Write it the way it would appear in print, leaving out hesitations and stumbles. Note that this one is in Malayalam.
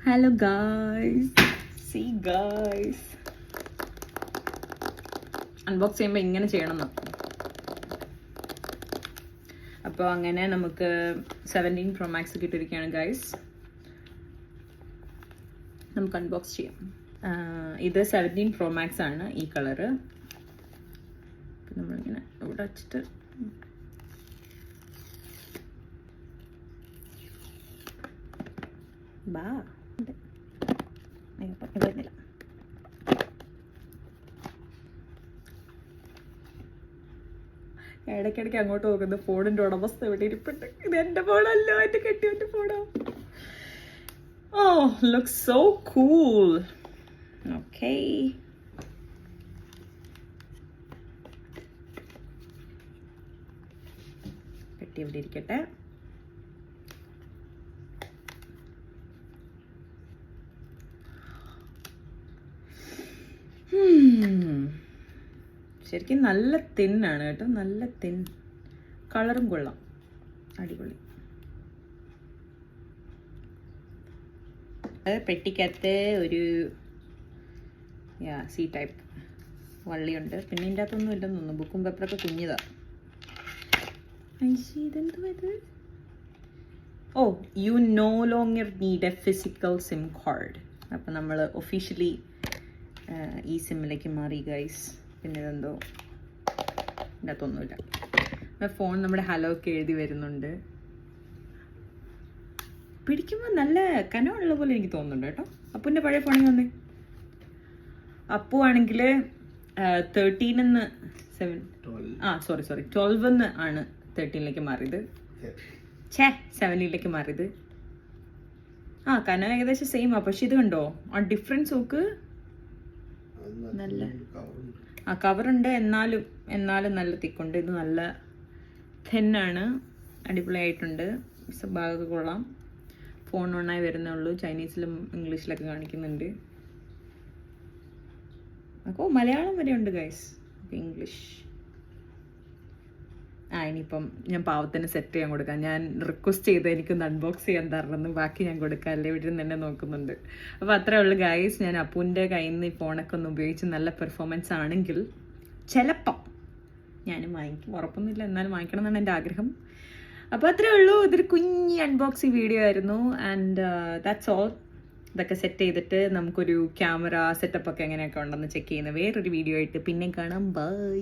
Hello guys, see guys, unbox ചെയ്യുമ്പോൾ ഇങ്ങനെ ചെയ്യണം. അപ്പോൾ അങ്ങനെ നമുക്ക് 17 Pro Max കിട്ടിയിരിക്കുകയാണ് ഗായ്സ്. നമുക്ക് അൺബോക്സ് ചെയ്യാം. ഇത് 17 Pro Max ആണ്, ഈ കളറ്. നമ്മളിങ്ങനെ ഇവിടെ വെച്ചിട്ട് വരുന്നില്ല. ഇടയ്ക്കിടയ്ക്ക് അങ്ങോട്ട് നോക്കുന്ന ഫോണിൻ്റെ ഉടമസ്ഥ ഇവിടെ ഇരിപ്പുണ്ട്. ഇത് എൻ്റെ ഫോണല്ലോ, എൻ്റെ കെട്ടിയവൻ്റെ ഫോണോ. ഓ, ലുക്ക് സോ കൂൾ. ഓക്കേ, പെട്ടി ഇവിടെ ഇരിക്കട്ടെ. ശരിക്കും നല്ല തിന്നാണ് കേട്ടോ, നല്ല തിൻ. കളറും കൊള്ളാം, അടിപൊളി. പെട്ടിക്കകത്ത് ഒരു സി ടൈപ്പ് വള്ളിയുണ്ട്. പിന്നെ ഇതിൻ്റെ അകത്തൊന്നും ഇല്ലെന്ന് തോന്നുന്നു. ബുക്കും പേപ്പറൊക്കെ കുഞ്ഞിതാ. ഇതെന്തുവാ ഇത്? Oh, you no longer need a physical SIM card. അപ്പം നമ്മൾ ഒഫീഷ്യലി ഈ സിമ്മിലേക്ക് മാറി ഗൈസ്. പിന്നെ ഇതെന്തോ ഇതിൻ്റെ അകത്തൊന്നുമില്ല. ഫോൺ നമ്മുടെ ഹലോ ഒക്കെ എഴുതി വരുന്നുണ്ട്. പിടിക്കുമ്പോൾ നല്ല കനമുള്ള പോലെ എനിക്ക് തോന്നുന്നുണ്ട് കേട്ടോ. അപ്പുവിൻ്റെ പഴയ ഫോണിൽ വന്നേ. അപ്പു ആണെങ്കിൽ 13 12 ആണ് 13ലേക്ക് മാറിയത്. 7ലേക്ക് മാറിയത്. കനം ഏകദേശം സെയിം ആ. പക്ഷെ ഇത് കണ്ടോ ആ ഡിഫറൻസ് നോക്ക്. നല്ല കവറുണ്ട്, എന്നാലും നല്ല തിക്കുണ്ട്. ഇത് നല്ല തെന്നാണ്, അടിപൊളിയായിട്ടുണ്ട്. ഭാഗമൊക്കെ കൊള്ളാം. ഫോൺ ഓണായി വരുന്നേ ഉള്ളൂ. ചൈനീസിലും ഇംഗ്ലീഷിലൊക്കെ കാണിക്കുന്നുണ്ട്. അപ്പോൾ മലയാളം വരെ ഉണ്ട് ഗൈസ്. ഇംഗ്ലീഷ് ഇനിയിപ്പം ഞാൻ പാവത്തിന് സെറ്റ് ചെയ്യാൻ കൊടുക്കാം. ഞാൻ റിക്വസ്റ്റ് ചെയ്ത് എനിക്കൊന്ന് അൺബോക്സ് ചെയ്യാൻ തരണമെന്ന്. ബാക്കി ഞാൻ കൊടുക്കാം, അല്ലേ വീട്ടിൽ നിന്ന് തന്നെ നോക്കുന്നുണ്ട്. അപ്പോൾ അത്രേ ഉള്ളൂ ഗൈസ്. ഞാൻ അപ്പൂൻ്റെ കയ്യിൽ നിന്ന് ഈ ഫോണൊക്കെ ഒന്ന് ഉപയോഗിച്ച് നല്ല പെർഫോമൻസ് ആണെങ്കിൽ ചിലപ്പം ഞാനും വാങ്ങിക്കും. ഉറപ്പൊന്നുമില്ല, എന്നാലും വാങ്ങിക്കണം എന്നാണ് എൻ്റെ ആഗ്രഹം. അപ്പോൾ അത്രേ ഉള്ളൂ. ഇതൊരു കുഞ്ഞി അൺബോക്സിങ് വീഡിയോ ആയിരുന്നു. And that's all. ഇതൊക്കെ സെറ്റ് ചെയ്തിട്ട് നമുക്കൊരു ക്യാമറ സെറ്റപ്പൊക്കെ എങ്ങനെയൊക്കെ ഉണ്ടെന്ന് ചെക്ക് ചെയ്യുന്ന വേറൊരു വീഡിയോ ആയിട്ട് പിന്നെ കാണാം. ബൈ.